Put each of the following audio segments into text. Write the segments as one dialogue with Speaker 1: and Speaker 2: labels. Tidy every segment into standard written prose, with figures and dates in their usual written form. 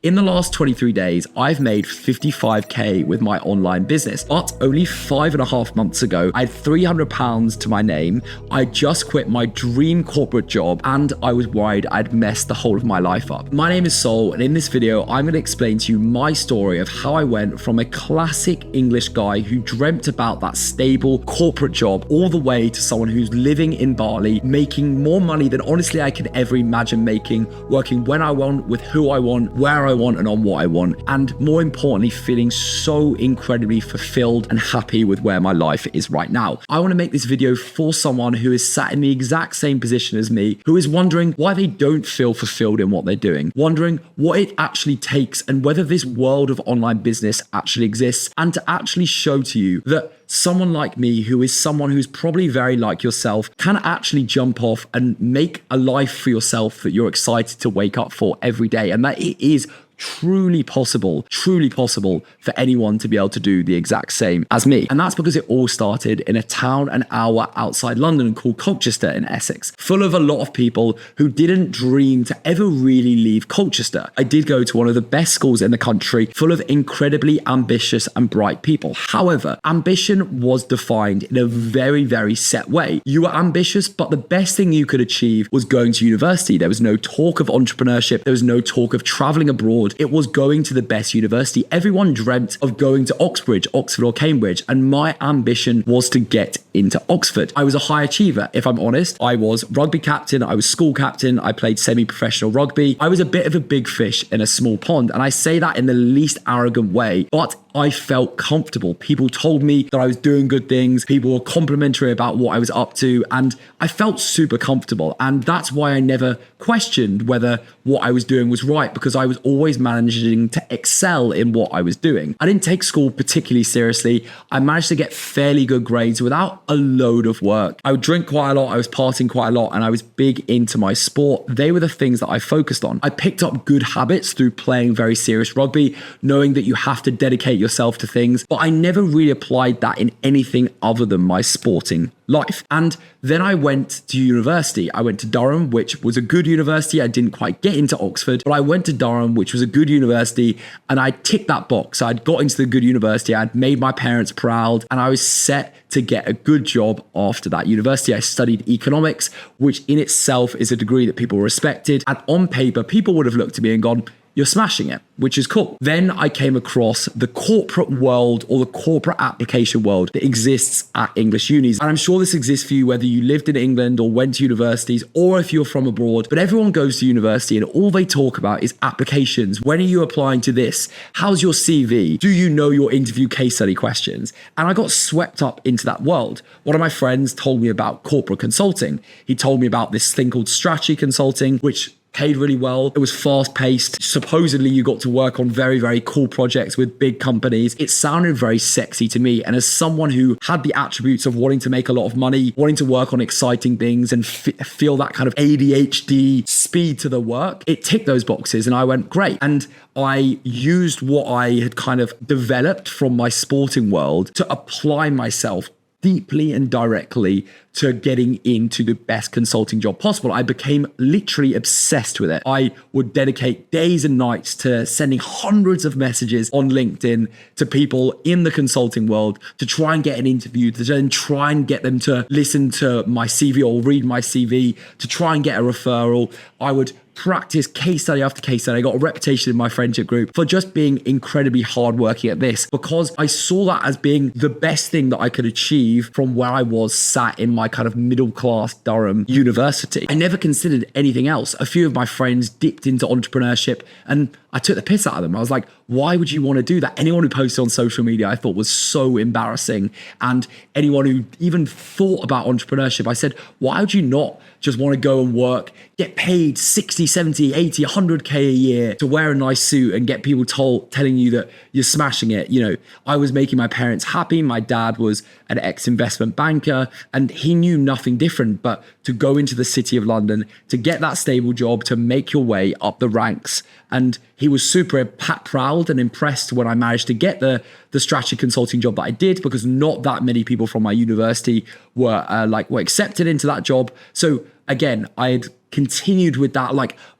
Speaker 1: In the last 23 days, I've made 55K with my online business, but only 5.5 months ago, I had £300 to my name. I just quit my dream corporate job and I was worried I'd messed the whole of my life up. My name is Sol, and in this video, I'm going to explain to you my story of how I went from a classic English guy who dreamt about that stable corporate job all the way to someone who's living in Bali, making more money than honestly I could ever imagine making, working when I want, with who I want, where I want, and on what I want. And more importantly, feeling so incredibly fulfilled and happy with where my life is right now. I want to make this video for someone who is sat in the exact same position as me, who is wondering why they don't feel fulfilled in what they're doing, wondering what it actually takes and whether this world of online business actually exists, and to actually show to you that someone like me, who is someone who's probably very like yourself, can actually jump off and make a life for yourself that you're excited to wake up for every day, and that it is truly possible for anyone to be able to do the exact same as me. And that's because it all started in a town an hour outside London called Colchester in Essex, full of a lot of people who didn't dream to ever really leave Colchester. I did go to one of the best schools in the country, full of incredibly ambitious and bright people. However, ambition was defined in a very, very set way. You were ambitious, but the best thing you could achieve was going to university. There was no talk of entrepreneurship. There was no talk of traveling abroad. It was going to the best university. Everyone dreamt of going to Oxford or Cambridge, and my ambition was to get into Oxford. I was a high achiever, if I'm honest. I was rugby captain, I was school captain, I played semi-professional rugby. I was a bit of a big fish in a small pond, and I say that in the least arrogant way, but I felt comfortable. People told me that I was doing good things. People were complimentary about what I was up to, and I felt super comfortable. And that's why I never questioned whether what I was doing was right, because I was always managing to excel in what I was doing. I didn't take school particularly seriously. I managed to get fairly good grades without a load of work. I would drink quite a lot, I was partying quite a lot, and I was big into my sport. They were the things that I focused on. I picked up good habits through playing very serious rugby, knowing that you have to dedicate yourself to things, but I never really applied that in anything other than my sporting life. And then I went to university. I went to Durham, which was a good university. I didn't quite get into Oxford, but I went to Durham, which was a good university, and I ticked that box. I'd got into the good university, I'd made my parents proud, and I was set to get a good job after that university. I studied economics, which in itself is a degree that people respected. And on paper, people would have looked at me and gone, "You're smashing it," which is cool. Then I came across the corporate world, or the corporate application world that exists at English unis. And I'm sure this exists for you whether you lived in England or went to universities, or if you're from abroad, but everyone goes to university and all they talk about is applications. When are you applying to this? How's your CV? Do you know your interview case study questions? And I got swept up into that world. One of my friends told me about corporate consulting. He told me about this thing called strategy consulting, which paid really well. It was fast paced. Supposedly you got to work on very, very cool projects with big companies. It sounded very sexy to me. And as someone who had the attributes of wanting to make a lot of money, wanting to work on exciting things and feel that kind of ADHD speed to the work, it ticked those boxes. And I went, great. And I used what I had kind of developed from my sporting world to apply myself deeply and directly to getting into the best consulting job possible. I became literally obsessed with it. I would dedicate days and nights to sending hundreds of messages on LinkedIn to people in the consulting world to try and get an interview, to then try and get them to listen to my CV or read my CV, to try and get a referral. I would practice case study after case study. I got a reputation in my friendship group for just being incredibly hardworking at this, because I saw that as being the best thing that I could achieve from where I was sat in my kind of middle class Durham university. I never considered anything else. A few of my friends dipped into entrepreneurship and I took the piss out of them. I was like, why would you want to do that? Anyone who posted on social media I thought was so embarrassing. And anyone who even thought about entrepreneurship, I said, why would you not just want to go and work, get paid 60, 70, 80, 100K a year to wear a nice suit and get people telling you that you're smashing it? You know, I was making my parents happy. My dad was an ex-investment banker and he knew nothing different but to go into the city of London, to get that stable job, to make your way up the ranks. And he was super proud and impressed when I managed to get the strategy consulting job that I did, because not that many people from my university were accepted into that job. So again, I had continued with that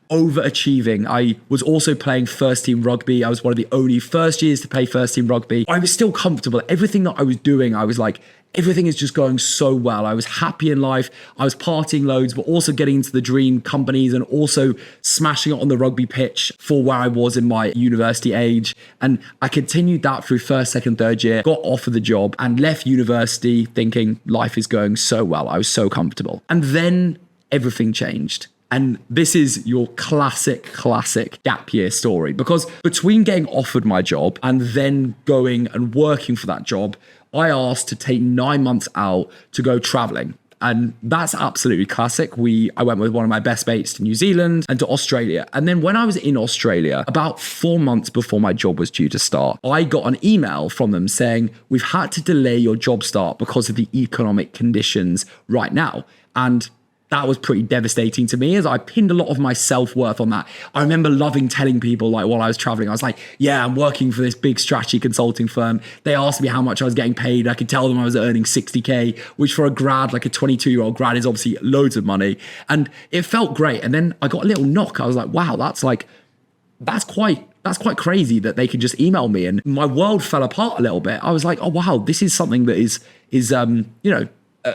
Speaker 1: overachieving. I was also playing first team rugby. I was one of the only first years to play first team rugby. I was still comfortable. Everything that I was doing, I was like, everything is just going so well. I was happy in life. I was partying loads, but also getting into the dream companies and also smashing it on the rugby pitch for where I was in my university age. And I continued that through first, second, third year, got offered the job and left university thinking life is going so well. I was so comfortable. And then everything changed. And this is your classic gap year story, because between getting offered my job and then going and working for that job, I asked to take 9 months out to go traveling. And that's absolutely classic. I went with one of my best mates to New Zealand and to Australia. And then when I was in Australia, about 4 months before my job was due to start, I got an email from them saying, we've had to delay your job start because of the economic conditions right now. And that was pretty devastating to me, as I pinned a lot of my self-worth on that. I remember loving telling people, like, while I was traveling, I was like, yeah, I'm working for this big strategy consulting firm. They asked me how much I was getting paid. I could tell them I was earning 60K, which for a grad, like a 22-year-old grad, is obviously loads of money. And it felt great. And then I got a little knock. I was like, wow, that's quite crazy that they can just email me. And my world fell apart a little bit. I was like, oh, wow, this is something that is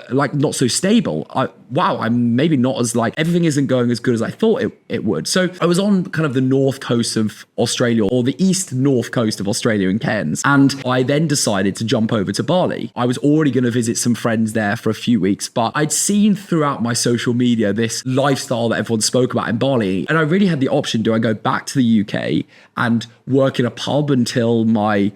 Speaker 1: like not so stable. I'm maybe not as like, everything isn't going as good as I thought it would. So I was on kind of the north coast of Australia, or the east north coast of Australia in Cairns. And I then decided to jump over to Bali. I was already going to visit some friends there for a few weeks, but I'd seen throughout my social media this lifestyle that everyone spoke about in Bali. And I really had the option, do I go back to the UK and work in a pub until my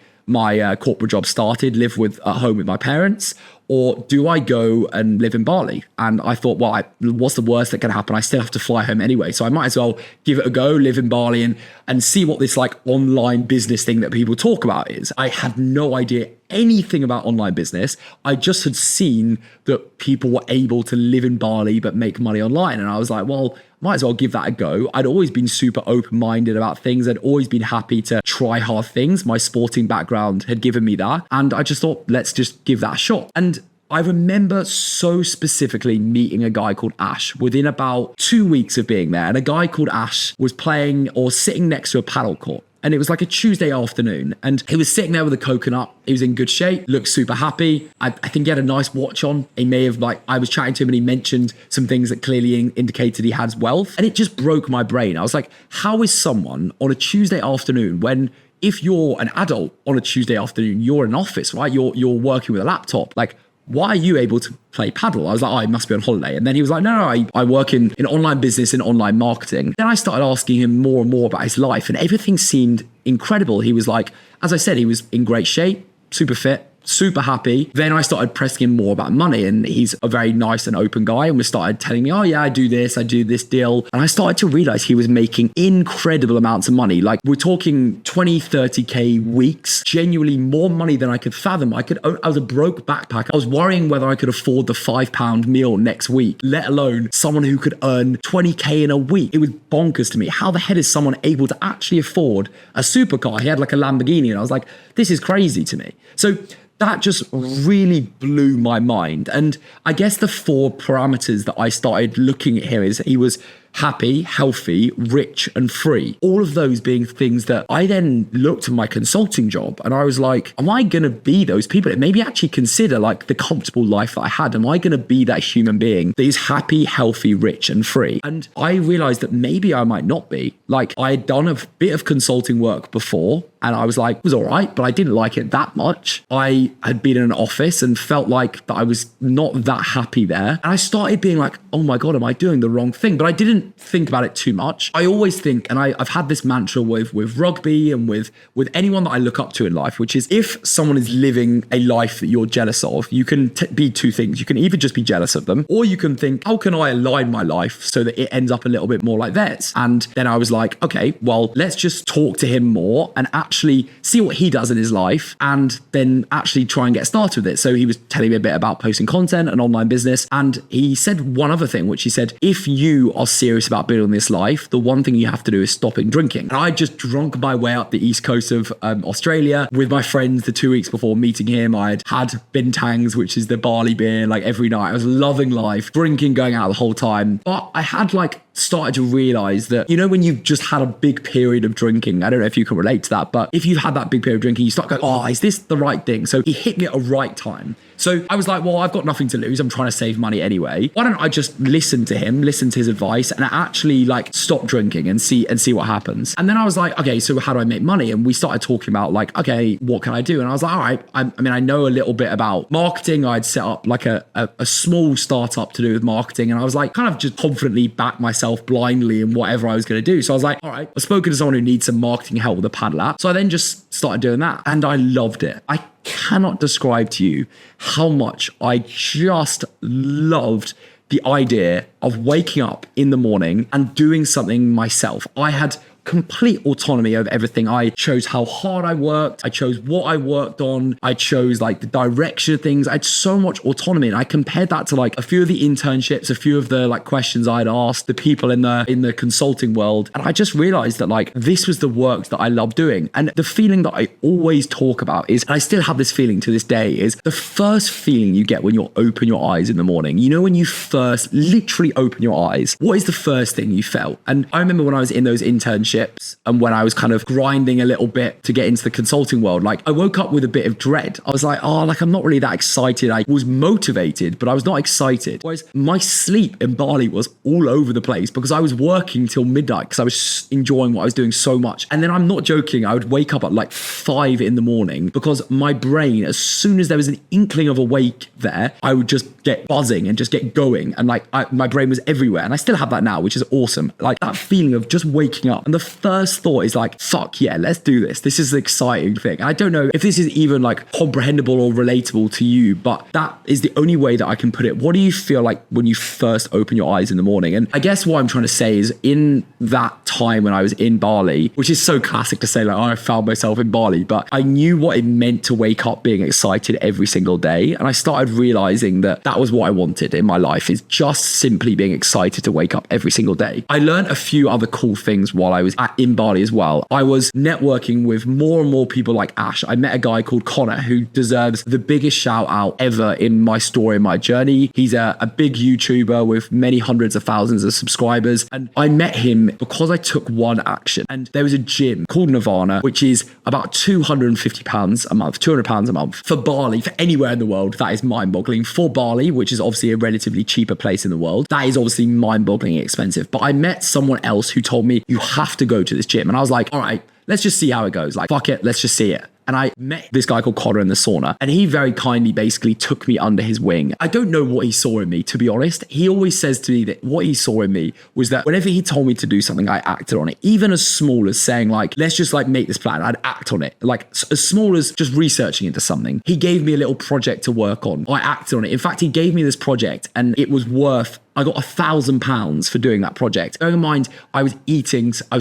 Speaker 1: corporate job started, live at home with my parents, or do I go and live in Bali? And I thought, well, what's the worst that can happen? I still have to fly home anyway. So I might as well give it a go, live in Bali and see what this like online business thing that people talk about is. I had no idea anything about online business. I just had seen that people were able to live in Bali but make money online. And I was like, well, might as well give that a go. I'd always been super open-minded about things. I'd always been happy to try hard things. My sporting background had given me that. And I just thought, let's just give that a shot. And I remember so specifically meeting a guy called Ash within about 2 weeks of being there. And a guy called Ash was playing or sitting next to a paddle court. And it was like a Tuesday afternoon. And he was sitting there with a coconut. He was in good shape, looked super happy. I think he had a nice watch on. He may have I was chatting to him and he mentioned some things that clearly indicated he had wealth. And it just broke my brain. I was like, how is someone on a Tuesday afternoon when, if you're an adult on a Tuesday afternoon, you're in an office, right? You're working with a laptop. Like, why are you able to play paddle? I was like, oh, I must be on holiday. And then he was like, no, I work in online business and online marketing. Then I started asking him more and more about his life, and everything seemed incredible. He was like, as I said, he was in great shape, super fit, super happy. Then I started pressing him more about money, and he's a very nice and open guy, and we started telling me, oh yeah, I do this deal. And I started to realize he was making incredible amounts of money. Like, we're talking 20, 30K weeks, genuinely more money than I could fathom. I was a broke backpacker. I was worrying whether I could afford the £5 meal next week, let alone someone who could earn 20K in a week. It was bonkers to me. How the hell is someone able to actually afford a supercar? He had like a Lamborghini, and I was like, this is crazy to me. So that just really blew my mind. And I guess the 4 parameters that I started looking at here is he was happy, healthy, rich, and free. All of those being things that I then looked at my consulting job and I was like, am I going to be those people? Maybe actually consider like the comfortable life that I had. Am I going to be that human being that is happy, healthy, rich, and free? And I realized that maybe I might not be. Like, I had done a bit of consulting work before and I was like, it was all right, but I didn't like it that much. I had been in an office and felt like that I was not that happy there. And I started being like, oh my God, am I doing the wrong thing? But I didn't think about it too much. I always think, and I've had this mantra with rugby and with anyone that I look up to in life, which is if someone is living a life that you're jealous of, you can be two things. You can either just be jealous of them, or you can think, how can I align my life so that it ends up a little bit more like theirs? And then I was like, okay, well, let's just talk to him more and actually see what he does in his life and then actually try and get started with it. So he was telling me a bit about posting content and online business. And he said one other thing, which he said, if you are serious about building this life, the one thing you have to do is stopping drinking. And I just drunk my way up the east coast of Australia with my friends. The 2 weeks before meeting him, I'd had bintangs, which is the barley beer, like every night. I was loving life, drinking, going out the whole time. But I had like started to realize that, when you've just had a big period of drinking, I don't know if you can relate to that, but if you've had that big period of drinking, you start going, oh, is this the right thing? So it hit me at a right time. So I was like, well, I've got nothing to lose. I'm trying to save money anyway. Why don't I just listen to him, listen to his advice, and actually like stop drinking and see what happens. And then I was like, okay, so how do I make money? And we started talking about like, okay, what can I do? And I was like, all right, I know a little bit about marketing. I'd set up like a small startup to do with marketing. And I was like, kind of just confidently back myself blindly in whatever I was going to do. So I was like, all right, I've spoken to someone who needs some marketing help with a paddle app. So I then just started doing that. And I loved it. I cannot describe to you how much I just loved the idea of waking up in the morning and doing something myself. I had complete autonomy over everything. I chose how hard I worked. I chose what I worked on. I chose like the direction of things. I had so much autonomy, and I compared that to like a few of the internships, a few of the like questions I'd asked the people in the consulting world, and I just realized that like this was the work that I love doing. And the feeling that I always talk about is, and I still have this feeling to this day, is the first feeling you get when you open your eyes in the morning. When you first literally open your eyes, what is the first thing you felt? And I remember when I was in those internships and when I was kind of grinding a little bit to get into the consulting world, like I woke up with a bit of dread. I was like, I'm not really that excited. I was motivated, but I was not excited. Whereas my sleep in Bali was all over the place because I was working till midnight because I was enjoying what I was doing so much. And then I'm not joking, I would wake up at like 5 a.m. because my brain, as soon as there was an inkling of awake there, I would just get buzzing and just get going. And like my brain was everywhere. And I still have that now, which is awesome. Like that feeling of just waking up. And the first thought is like, fuck yeah, let's do this. This is an exciting thing. And I don't know if this is even like comprehensible or relatable to you, but that is the only way that I can put it. What do you feel like when you first open your eyes in the morning? And I guess what I'm trying to say is, in that time when I was in Bali, which is so classic to say like, I found myself in Bali, but I knew what it meant to wake up being excited every single day. And I started realizing that that was what I wanted in my life, is just simply being excited to wake up every single day. I learned a few other cool things while I was in Bali as well. I was networking with more and more people like Ash. I met a guy called Connor who deserves the biggest shout out ever in my story, in my journey. He's a big YouTuber with many hundreds of thousands of subscribers. And I met him because I took one action. And there was a gym called Nirvana, which is about £250 a month, £200 a month for Bali, for anywhere in the world. That is mind boggling. For Bali, which is obviously a relatively cheaper place in the world, that is obviously mind bogglingly expensive. But I met someone else who told me, you have to go to this gym. And I was like, all right, let's just see how it goes. Like, fuck it, let's just see it. And I met this guy called Connor in the sauna, and he very kindly basically took me under his wing. I don't know what he saw in me, to be honest. He always says to me that what he saw in me was that whenever he told me to do something, I acted on it. Even as small as saying like, let's just like make this plan, I'd act on it. Like as small as just researching into something. He gave me a little project to work on. I acted on it. In fact, he gave me this project and it was worth, I got £1,000 for doing that project. Bearing in mind, I was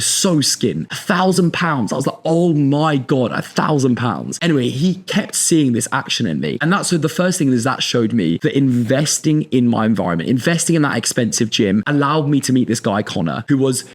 Speaker 1: so skin. £1,000. I was like, oh my God, £1,000. Anyway, he kept seeing this action in me. And that's so the first thing is that showed me that investing in my environment, investing in that expensive gym allowed me to meet this guy, Connor, who was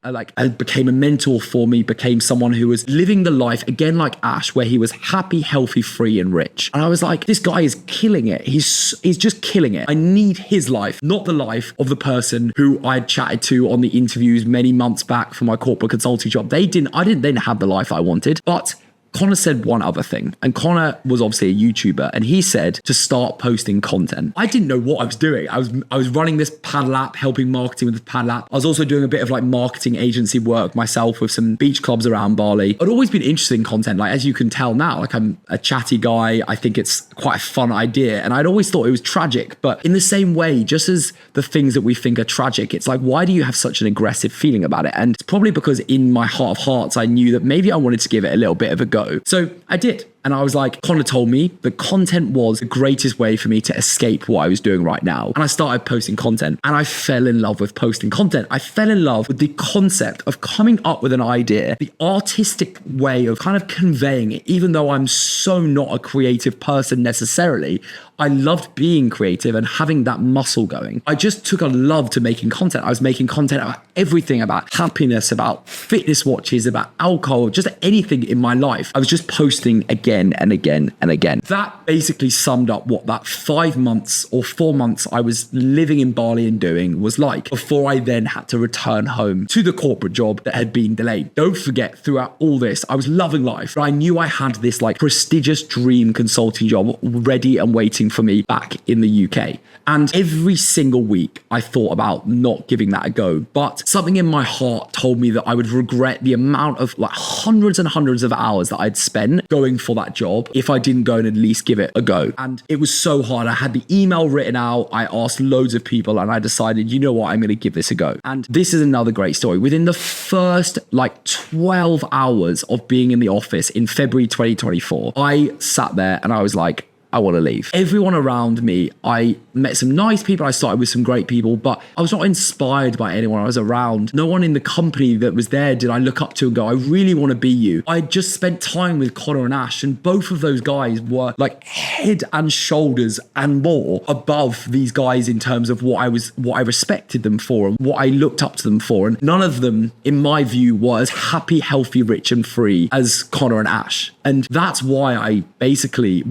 Speaker 1: became a mentor for me, became someone who was living the life again like Ash, where he was happy, healthy, free, and rich. And I was like, this guy is killing it. He's just killing it. I need his life, not the life of the person who I had chatted to on the interviews many months back for my corporate consulting job. I didn't then have the life I wanted, but Connor said one other thing, and Connor was obviously a YouTuber, and he said to start posting content. I didn't know what I was doing. I was running this paddle app, helping marketing with the paddle app. I was also doing a bit of like marketing agency work myself with some beach clubs around Bali. I'd always been interested in content. Like, as you can tell now, like I'm a chatty guy. I think it's quite a fun idea. And I'd always thought it was tragic, but in the same way, just as the things that we think are tragic, it's like, why do you have such an aggressive feeling about it? And it's probably because in my heart of hearts, I knew that maybe I wanted to give it a little bit of a go. So I did. And I was like, Connor told me that content was the greatest way for me to escape what I was doing right now. And I started posting content, and I fell in love with posting content. I fell in love with the concept of coming up with an idea, the artistic way of kind of conveying it, even though I'm so not a creative person necessarily. I loved being creative and having that muscle going. I just took a love to making content. I was making content about everything, about happiness, about fitness watches, about alcohol, just anything in my life. I was just posting again again and again and again. That basically summed up what that 5 months or 4 months I was living in Bali and doing was like before I then had to return home to the corporate job that had been delayed. Don't forget, throughout all this, I was loving life, but I knew I had this like prestigious dream consulting job ready and waiting for me back in the UK. And every single week I thought about not giving that a go, but something in my heart told me that I would regret the amount of like hundreds and hundreds of hours that I'd spent going for that job if I didn't go and at least give it a go. And it was so hard. I had the email written out. I asked loads of people and I decided, you know what, I'm going to give this a go. And this is another great story. Within the first like 12 hours of being in the office in February 2024, I sat there and I was like, I want to leave. Everyone around me, I met some nice people. I started with some great people, but I was not inspired by anyone I was around. No one in the company that was there did I look up to and go, I really want to be you. I just spent time with Connor and Ash, and both of those guys were like head and shoulders and more above these guys in terms of what I respected them for and what I looked up to them for. And none of them, in my view, were as happy, healthy, rich, and free as Connor and Ash. And that's why I basically,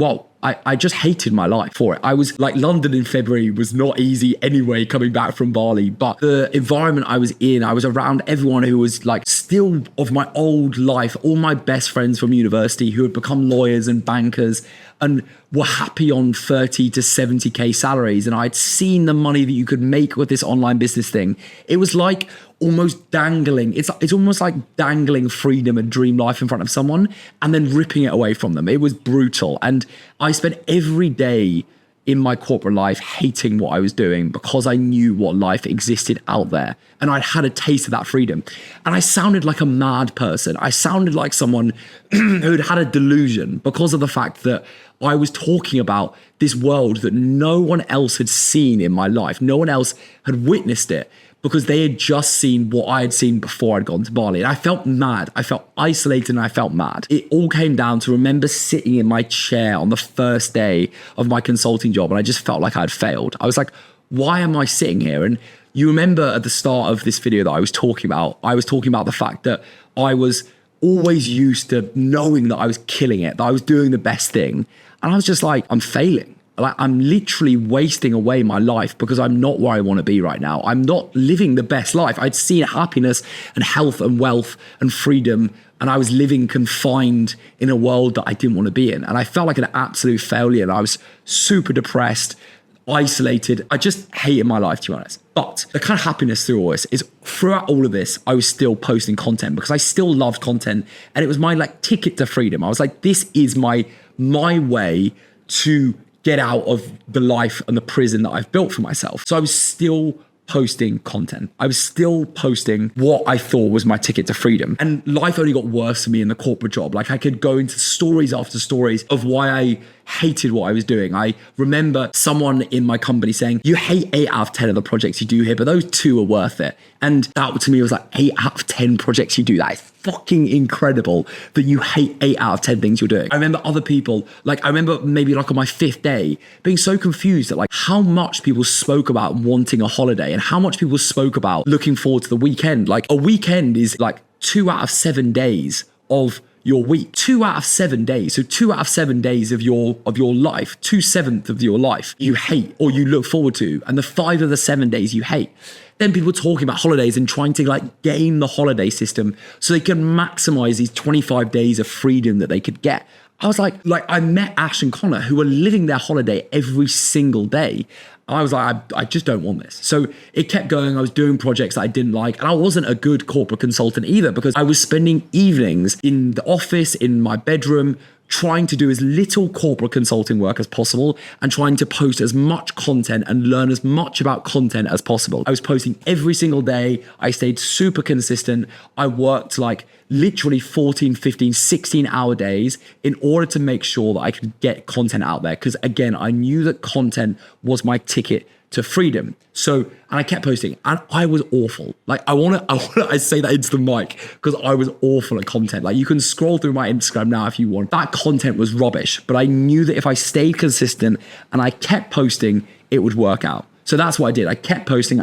Speaker 1: I just hated my life for it. I was like, London in February was not easy anyway, coming back from Bali, but the environment I was in, I was around everyone who was like still of my old life, all my best friends from university who had become lawyers and bankers and were happy on 30 to 70K salaries. And I'd seen the money that you could make with this online business thing. It was like almost dangling. It's almost like dangling freedom and dream life in front of someone and then ripping it away from them. It was brutal. And I spent every day in my corporate life hating what I was doing because I knew what life existed out there. And I'd had a taste of that freedom. And I sounded like a mad person. I sounded like someone who'd had a delusion because of the fact that I was talking about this world that no one else had seen in my life. No one else had witnessed it, because they had just seen what I had seen before I'd gone to Bali. And I felt mad. I felt isolated and I felt mad. It all came down to remember sitting in my chair on the first day of my consulting job and I just felt like I'd failed. I was like, why am I sitting here? And you remember at the start of this video that I was talking about the fact that I was always used to knowing that I was killing it, that I was doing the best thing. And I was just like, I'm failing. Like, I'm literally wasting away my life because I'm not where I want to be right now. I'm not living the best life. I'd seen happiness and health and wealth and freedom, and I was living confined in a world that I didn't want to be in. And I felt like an absolute failure. And I was super depressed, isolated. I just hated my life, to be honest. But the kind of happiness through all this is throughout all of this, I was still posting content because I still loved content. And it was my like ticket to freedom. I was like, this is my way to get out of the life and the prison that I've built for myself. So I was still posting content. I was still posting what I thought was my ticket to freedom. And life only got worse for me in the corporate job. Like, I could go into stories after stories of why I hated what I was doing. I remember someone in my company saying, you hate 8 out of 10 of the projects you do here, but those 2 are worth it. And that to me was like 8 out of 10 projects you do. That is fucking incredible that you hate 8 out of 10 things you're doing. I remember other people, like I remember maybe like on my 5th day being so confused at like how much people spoke about wanting a holiday and how much people spoke about looking forward to the weekend. Like, a weekend is like 2 out of 7 days of your week. 2 out of 7 days. So 2 out of 7 days of your life, 2/7 of your life you hate or you look forward to, and the 5 of the 7 days you hate. Then people talking about holidays and trying to like game the holiday system so they can maximize these 25 days of freedom that they could get. I was like I met Ash and Connor who were living their holiday every single day. I was like, I just don't want this. So it kept going. I was doing projects that I didn't like. And I wasn't a good corporate consultant either because I was spending evenings in the office, in my bedroom, trying to do as little corporate consulting work as possible and trying to post as much content and learn as much about content as possible. I was posting every single day. I stayed super consistent. I worked like literally 14, 15, 16-hour days in order to make sure that I could get content out there. Because again, I knew that content was my ticket to freedom. So, and I kept posting and I was awful. Like I say that into the mic because I was awful at content. Like, you can scroll through my Instagram now if you want. That content was rubbish, but I knew that if I stayed consistent and I kept posting, it would work out. So that's what I did. I kept posting.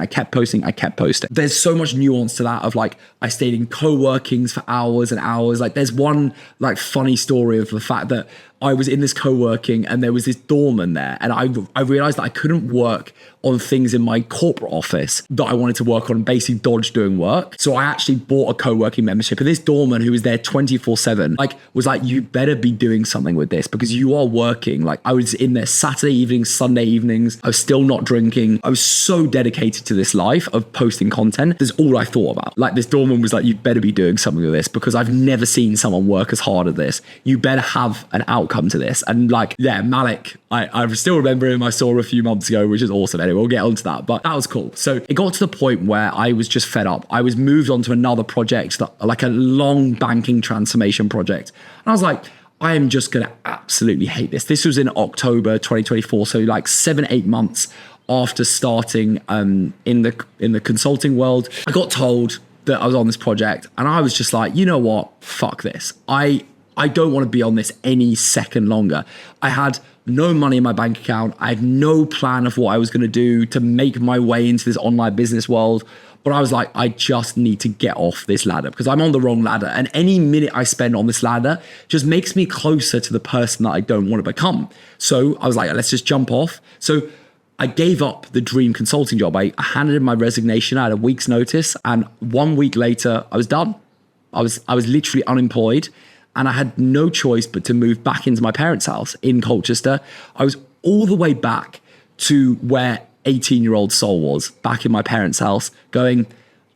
Speaker 1: There's so much nuance to that of like, I stayed in co-workings for hours and hours. Like, there's one like funny story of the fact that I was in this co-working and there was this doorman there, and I realized that I couldn't work on things in my corporate office that I wanted to work on and basically dodge doing work. So I actually bought a co-working membership, and this doorman who was there 24/7 was like, you better be doing something with this because you are working. Like, I was in there Saturday evenings, Sunday evenings. I was still not drinking. I was so dedicated to this life of posting content. That's all I thought about. Like, this doorman was like, you better be doing something with this because I've never seen someone work as hard at this. You better have an outcome to this. And like, yeah, Malik, I still remember him. I saw him a few months ago, which is awesome. Anyway, we'll get onto that, but that was cool. So it got to the point where I was just fed up. I was moved on to another project, like a long banking transformation project. And I was like, I am just going to absolutely hate this. This was in October 2024. So like 7-8 months after starting in the consulting world, I got told that I was on this project, and I was just like, you know what? Fuck this. I don't want to be on this any second longer. I had no money in my bank account. I had no plan of what I was going to do to make my way into this online business world. But I was like, I just need to get off this ladder because I'm on the wrong ladder. And any minute I spend on this ladder just makes me closer to the person that I don't want to become. So I was like, let's just jump off. So I gave up the dream consulting job. I handed in my resignation. I had a week's notice. And 1 week later, I was done. I was literally unemployed. And I had no choice but to move back into my parents' house in Colchester. I was all the way back to where 18-year-old Sol was, back in my parents' house, going,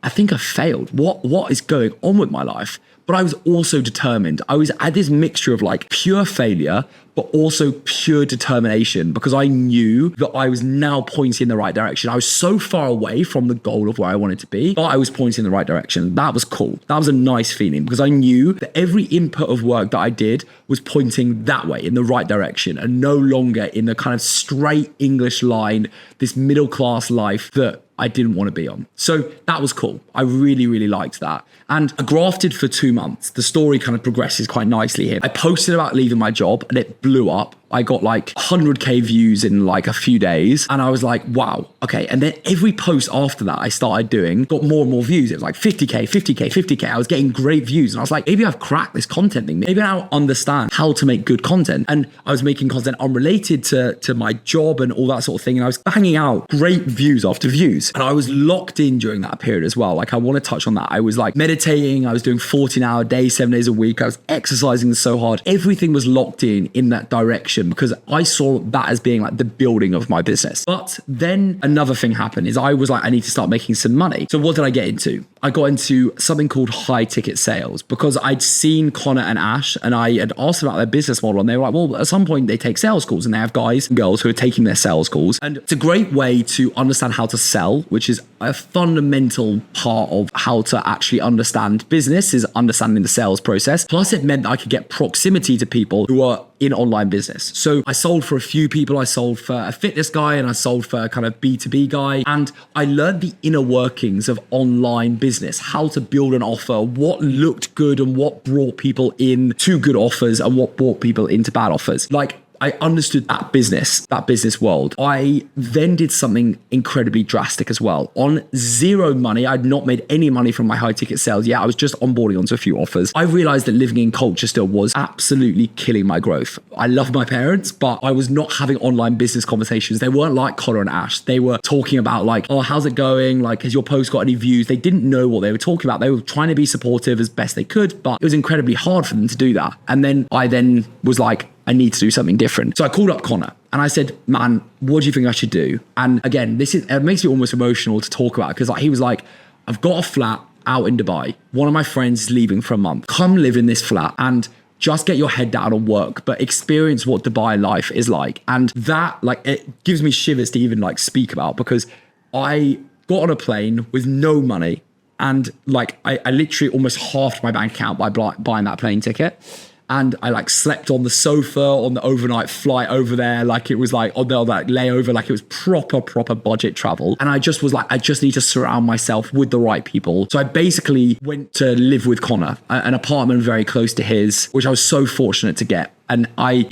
Speaker 1: I think I failed. What is going on with my life? But I was also determined. I had this mixture of like pure failure, but also pure determination because I knew that I was now pointing in the right direction. I was so far away from the goal of where I wanted to be, but I was pointing in the right direction. That was cool. That was a nice feeling because I knew that every input of work that I did was pointing that way in the right direction and no longer in the kind of straight English line, this middle class life that I didn't want to be on. So that was cool. I really, really liked that. And I grafted for 2 months. The story kind of progresses quite nicely here. I posted about leaving my job and it blew up. I got like 100K views in like a few days. And I was like, wow, okay. And then every post after that I started doing got more and more views. It was like 50K, 50K, 50K. I was getting great views. And I was like, maybe I've cracked this content thing. Maybe I understand how to make good content. And I was making content unrelated to my job and all that sort of thing. And I was banging out great views after views. And I was locked in during that period as well. Like, I want to touch on that. I was like meditating. I was doing 14-hour days, 7 days a week. I was exercising so hard. Everything was locked in that direction because I saw that as being like the building of my business. But then another thing happened is I was like, I need to start making some money. So what did I get into? I got into something called high ticket sales because I'd seen Connor and Ash and I had asked about their business model, and they were like, well, at some point they take sales calls and they have guys and girls who are taking their sales calls. And it's a great way to understand how to sell, which is a fundamental part of how to actually understand business, is understanding the sales process. Plus it meant that I could get proximity to people who are in online business. So I sold for a few people. I sold for a fitness guy and I sold for a kind of B2B guy. And I learned the inner workings of online business, how to build an offer, what looked good and what brought people in to good offers and what brought people into bad offers. Like, I understood that business world. I then did something incredibly drastic as well. On zero money, I'd not made any money from my high ticket sales. Yeah, I was just onboarding onto a few offers. I realized that living in Colchester was absolutely killing my growth. I love my parents, but I was not having online business conversations. They weren't like Connor and Ash. They were talking about like, oh, how's it going? Like, has your post got any views? They didn't know what they were talking about. They were trying to be supportive as best they could, but it was incredibly hard for them to do that. And then I was like, I need to do something different. So I called up Connor and I said, man, what do you think I should do? And again, it makes me almost emotional to talk about because he was like, I've got a flat out in Dubai. One of my friends is leaving for a month. Come live in this flat and just get your head down and work, but experience what Dubai life is like. And that, like, it gives me shivers to even like speak about because I got on a plane with no money and like I literally almost halved my bank account by buying that plane ticket. And I like slept on the sofa on the overnight flight over there. Like it was like on the like layover, like it was proper budget travel. And I just was like, I just need to surround myself with the right people. So I basically went to live with Connor, an apartment very close to his, which I was so fortunate to get. And I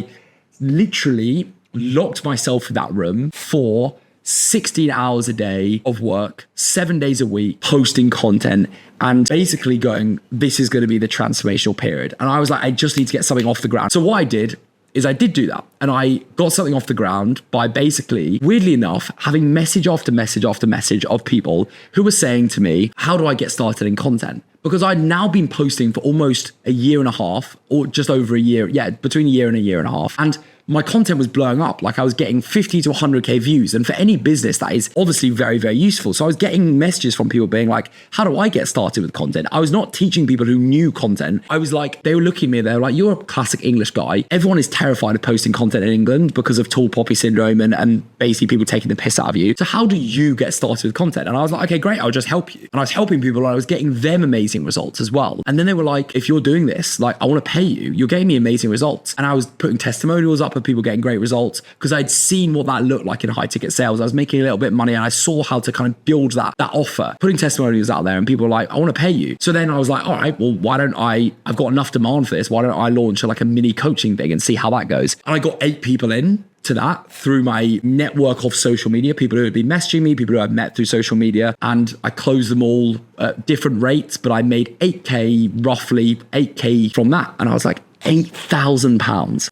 Speaker 1: literally locked myself in that room for 16 hours a day of work, 7 days a week, posting content and basically going, this is going to be the transformational period. And I was like, I just need to get something off the ground. So what I did is I did do that. And I got something off the ground by basically, weirdly enough, having message after message after message of people who were saying to me, how do I get started in content? Because I'd now been posting for almost a year and a half, or just over a year. Yeah, between a year and a half. And my content was blowing up. Like I was getting 50 to 100K views. And for any business, that is obviously very, very useful. So I was getting messages from people being like, how do I get started with content? I was not teaching people who knew content. I was like, they were looking at me, they were like, you're a classic English guy. Everyone is terrified of posting content in England because of tall poppy syndrome and basically people taking the piss out of you. So how do you get started with content? And I was like, okay, great, I'll just help you. And I was helping people and I was getting them amazing results as well. And then they were like, if you're doing this, like I want to pay you. You're getting me amazing results. And I was putting testimonials up of people getting great results because I'd seen what that looked like in high ticket sales. I was making a little bit of money and I saw how to kind of build that offer, putting testimonials out there, and people were like, I want to pay you. So then I was like, all right, well, why don't I've got enough demand for this. Why don't I launch like a mini coaching thing and see how that goes? And I got 8 people in to that through my network of social media, people who had been messaging me, people who I've met through social media, and I closed them all at different rates, but I made 8K, roughly 8K from that. And I was like, £8,000.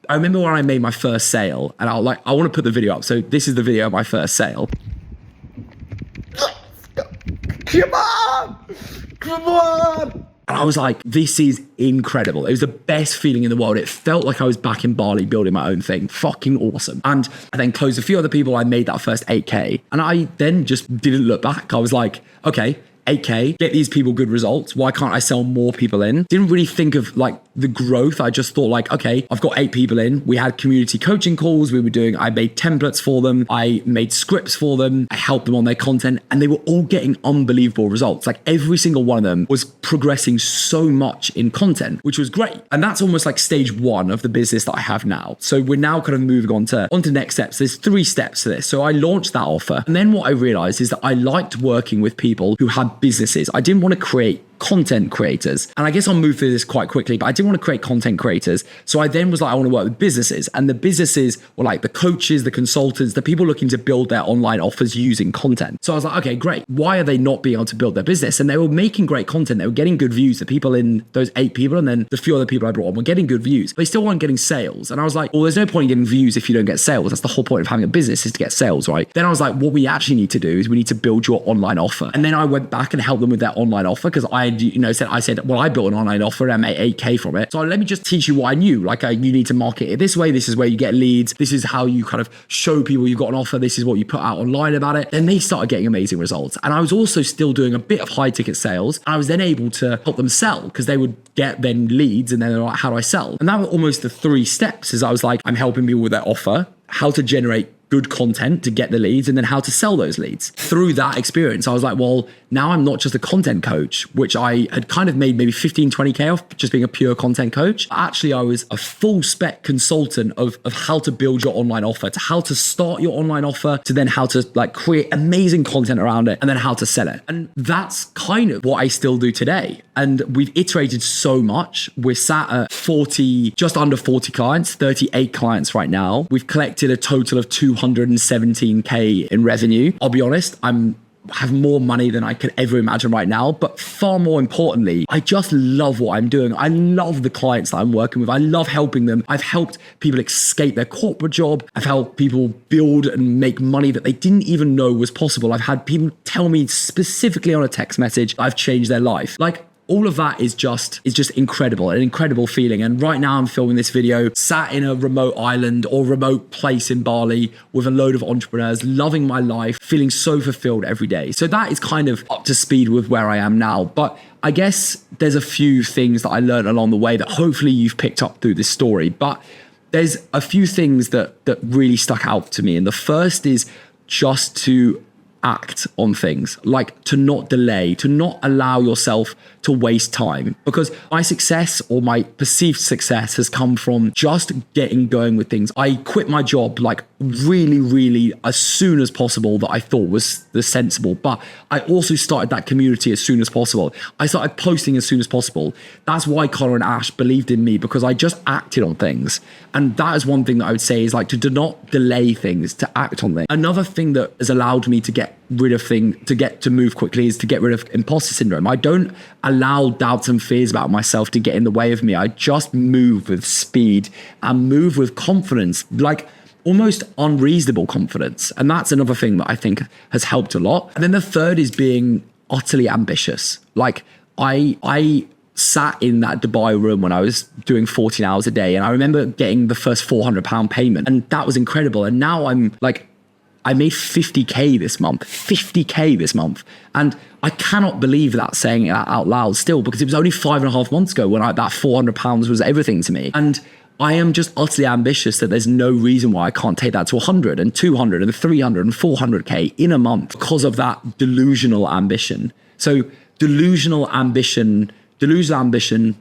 Speaker 1: I remember when I made my first sale, and I want to put the video up. So this is the video of my first sale. Come on. And I was like, this is incredible. It was the best feeling in the world. It felt like I was back in Bali building my own thing. Fucking awesome. And I then closed a few other people. I made that first 8K. And I then just didn't look back. I was like, okay, 8K, get these people good results. Why can't I sell more people in? Didn't really think of like the growth. I just thought like, okay, I've got 8 people in. We had community coaching calls. I made templates for them. I made scripts for them. I helped them on their content, and they were all getting unbelievable results. Like every single one of them was progressing so much in content, which was great. And that's almost like stage 1 of the business that I have now. So we're now kind of moving on to next steps. There's 3 steps to this. So I launched that offer. And then what I realized is that I liked working with people who had businesses. I didn't want to create content creators. And I guess I'll move through this quite quickly, but I didn't want to create content creators. So I then was like, I want to work with businesses. And the businesses were like the coaches, the consultants, the people looking to build their online offers using content. So I was like, okay, great. Why are they not being able to build their business? And they were making great content. They were getting good views. The people in those 8 people and then the few other people I brought on were getting good views. But they still weren't getting sales. And I was like, well, there's no point in getting views if you don't get sales. That's the whole point of having a business, is to get sales, right? Then I was like, what we actually need to do is we need to build your online offer. And then I went back and helped them with their online offer because I said, well, I built an online offer and I made 8K from it. So let me just teach you what I knew. Like you need to market it this way. This is where you get leads. This is how you kind of show people you've got an offer. This is what you put out online about it. Then they started getting amazing results. And I was also still doing a bit of high ticket sales. And I was then able to help them sell because they would get then leads and then they're like, how do I sell? And that was almost the 3 steps. Is I was like, I'm helping people with their offer, how to generate good content to get the leads, and then how to sell those leads. Through that experience, I was like, well, now I'm not just a content coach, which I had kind of made maybe 15, 20K off just being a pure content coach. Actually, I was a full spec consultant of how to build your online offer, to how to start your online offer, to then how to like create amazing content around it, and then how to sell it. And that's kind of what I still do today. And we've iterated so much. We're sat at 40, just under 40 clients, 38 clients right now. We've collected a total of 217K in revenue. I'll be honest, have more money than I could ever imagine right now. But far more importantly, I just love what I'm doing. I love the clients that I'm working with. I love helping them. I've helped people escape their corporate job. I've helped people build and make money that they didn't even know was possible. I've had people tell me specifically on a text message, I've changed their life. Like, all of that is just incredible, an incredible feeling. And right now I'm filming this video sat in a remote island or remote place in Bali with a load of entrepreneurs, loving my life, feeling so fulfilled every day. So that is kind of up to speed with where I am now. But I guess there's a few things that I learned along the way that hopefully you've picked up through this story. But there's a few things that really stuck out to me. And the first is just to act on things, like to not delay, to not allow yourself to waste time. Because my success, or my perceived success, has come from just getting going with things. I quit my job like really as soon as possible that I thought was the sensible. But I also started that community as soon as possible. I started posting as soon as possible. That's why Connor and Ash believed in me, because I just acted on things. And that is one thing that I would say is like to do not delay things, to act on things. Another thing that has allowed me to get rid of things, to move quickly, is to get rid of imposter syndrome. I don't allow doubts and fears about myself to get in the way of me. I just move with speed and move with confidence, like almost unreasonable confidence. And that's another thing that I think has helped a lot. And then the third is being utterly ambitious. Like I sat in that Dubai room when I was doing 14 hours a day, and I remember getting the first £400 payment, and that was incredible. And now I'm like, I made 50K this month. And I cannot believe that, saying it out loud still, because it was only 5.5 months ago when that £400 was everything to me. And I am just utterly ambitious that there's no reason why I can't take that to 100 and 200 and 300 and 400K in a month because of that delusional ambition. So delusional ambition,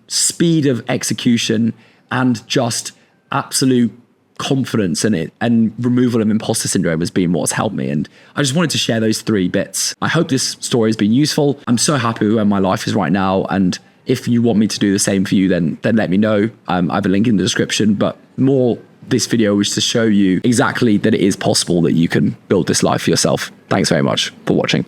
Speaker 1: speed of execution, and just absolute confidence in it, and removal of imposter syndrome has been what's helped me. And I just wanted to share those 3 bits. I hope this story has been useful. I'm so happy with where my life is right now, and if you want me to do the same for you, then let me know. I have a link in the description, but more, this video was to show you exactly that it is possible that you can build this life for yourself. Thanks very much for watching.